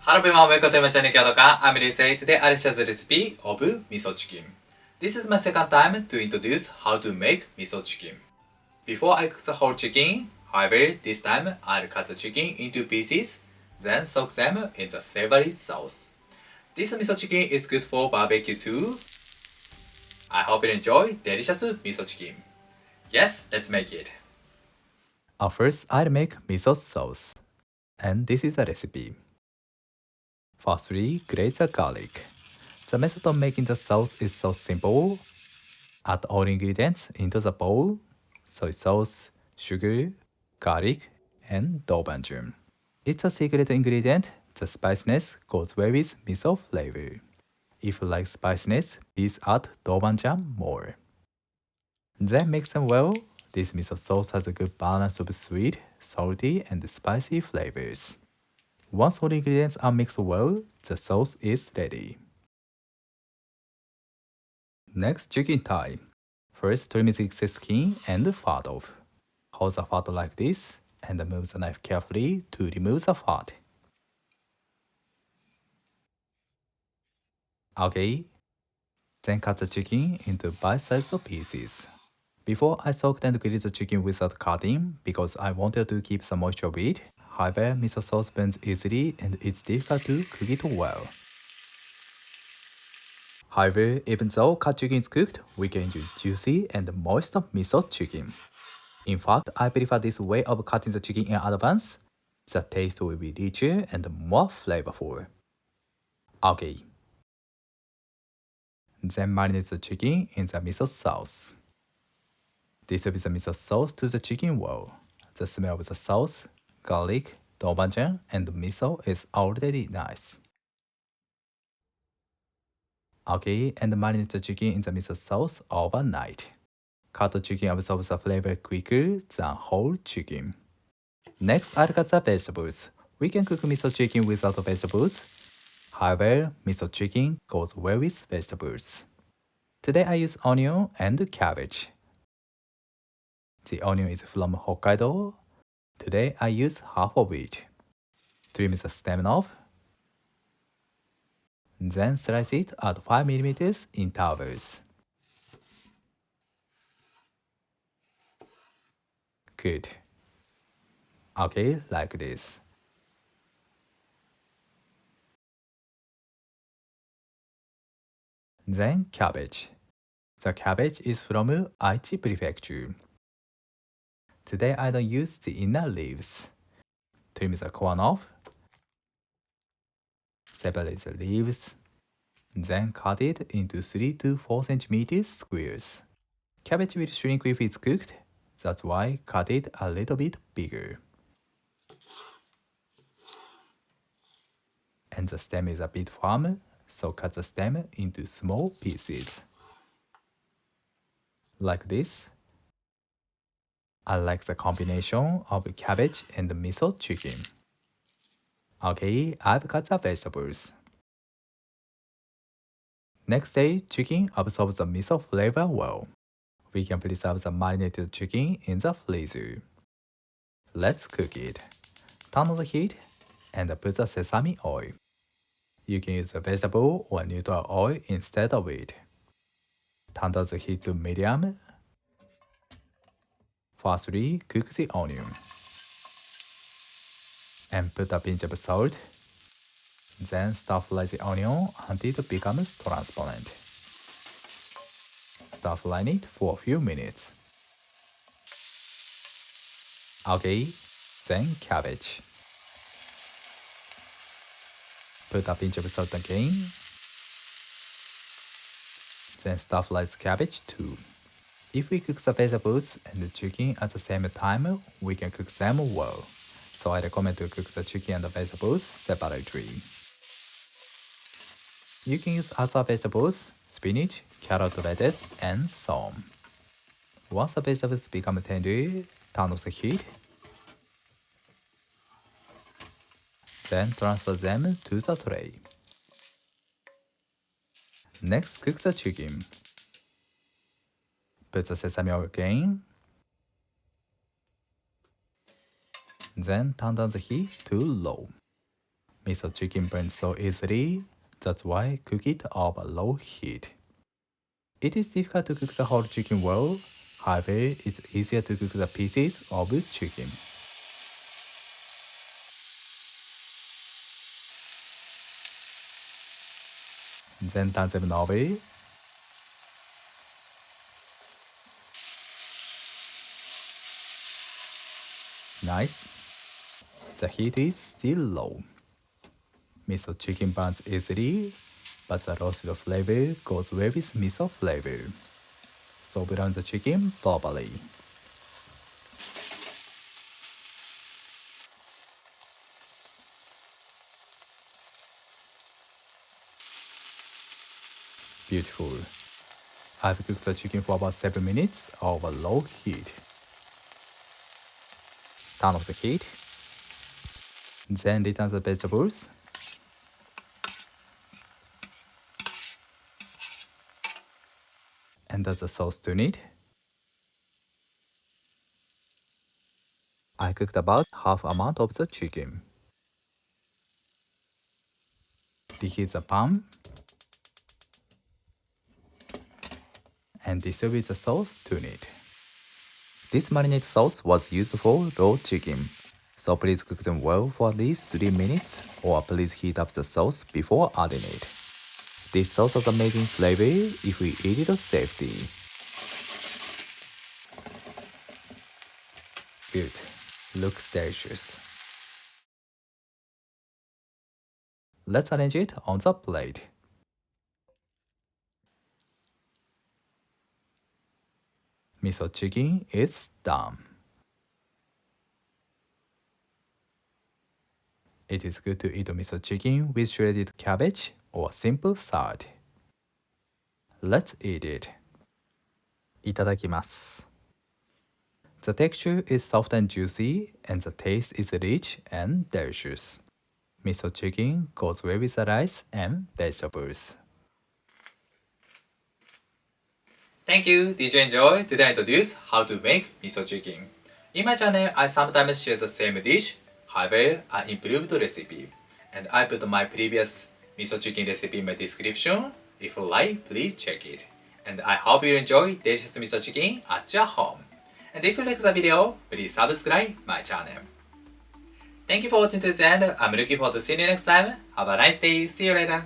Hello everyone, welcome to my channel. I'm Ryusei. Today I'll share the recipe of miso chicken. This is my second time to introduce how to make miso chicken. Before I cook the whole chicken, however, this time I'll cut the chicken into pieces, then soak them in the savory sauce. This miso chicken is good for barbecue too. I hope you enjoy delicious miso chicken. Yes, let's make it. First, I'll make miso sauce. And this is the recipe. Firstly, grate the garlic. The method of making the sauce is so simple. Add all ingredients into the bowl: soy sauce, sugar, garlic, and doubanjiang. It's a secret ingredient. The spiciness goes well with miso flavor. If you like spiciness, please add doubanjiang more. Then mix them well. This miso sauce has a good balance of sweet, salty, and spicy flavors. Once all ingredients are mixed well, the sauce is ready. Next, chicken thigh. First, trim the excess skin and fat off. Hold the fat like this and move the knife carefully to remove the fat. Okay. Then cut the chicken into bite-sized pieces. Before I soaked and grilled the chicken without cutting because I wanted to keep some moisture with it. However, miso sauce burns easily and it's difficult to cook it well. However, even though cut chicken is cooked, we can enjoy juicy and moist miso chicken. In fact, I prefer this way of cutting the chicken in advance. The taste will be richer and more flavorful. Okay. Then marinate the chicken in the miso sauce. Distribute the miso sauce to the chicken well. The smell of the sauce, garlic, doubanjiang, and miso is already nice. Okay, and marinate the chicken in the miso sauce overnight. Cut the chicken absorbs the flavor quicker than whole chicken. Next, I'll cut the vegetables. We can cook miso chicken without vegetables. However, miso chicken goes well with vegetables. Today I use onion and cabbage. The onion is from Hokkaido. Today I use half of it. Trim the stem off. Then slice it at 5 mm intervals. Good. Okay, like this. Then cabbage. The cabbage is from Aichi Prefecture. Today I don't use the inner leaves. Trim the corn off. Separate the leaves. Then cut it into 3 to 4 cm squares. Cabbage will shrink if it's cooked. That's why cut it a little bit bigger. And the stem is a bit firm, so cut the stem into small pieces. Like this. I like the combination of cabbage and miso chicken. Okay, I've cut the vegetables. Next day, chicken absorbs the miso flavor well. We can preserve the marinated chicken in the freezer. Let's cook it. Turn on the heat and put the sesame oil. You can use the vegetable or neutral oil instead of it. Turn down the heat to medium. Firstly, cook the onion. And put a pinch of salt. Then stir-fry the onion until it becomes transparent. Stir-fry it for a few minutes. Okay, then cabbage. Put a pinch of salt again. Then stir-fry the cabbage too. If we cook the vegetables and the chicken at the same time, we can cook them well. So I recommend to cook the chicken and the vegetables separately. You can use other vegetables, spinach, carrot, lettuce, and so on. Once the vegetables become tender, turn off the heat. Then transfer them to the tray. Next, cook the chicken. Put the sesame oil again. Then turn down the heat to low. Miso chicken burns so easily, that's why cook it over low heat. It is difficult to cook the whole chicken well, however, it's easier to cook the pieces of chicken. Then turn them over. Nice. The heat is still low. Miso chicken burns easily, but the roasted flavor goes well with miso flavor. So brown the chicken properly. Beautiful. I've cooked the chicken for about 7 minutes over low heat. Turn off the heat. Then return the vegetables. And add the sauce to it. I cooked about half amount of the chicken. Reheat the pan and distribute the sauce to it. This marinade sauce was used for raw chicken, so please cook them well for at least 3 minutes or please heat up the sauce before adding it. This sauce has amazing flavor if we eat it safely. Good. Looks delicious. Let's arrange it on the plate. Miso chicken is done. It is good to eat miso chicken with shredded cabbage or simple salad. Let's eat it. いただきます. The texture is soft and juicy, and the taste is rich and delicious. Miso chicken goes well with the rice and vegetables. Thank you. Did you enjoy? Did I introduce how to make miso chicken? In my channel, I sometimes share the same dish. However, I improved the recipe. And I put my previous miso chicken recipe in my description. If you like, please check it. And I hope you enjoy delicious miso chicken at your home. And if you like the video, please subscribe my channel. Thank you for watching to the end. I'm looking forward to seeing you next time. Have a nice day. See you later.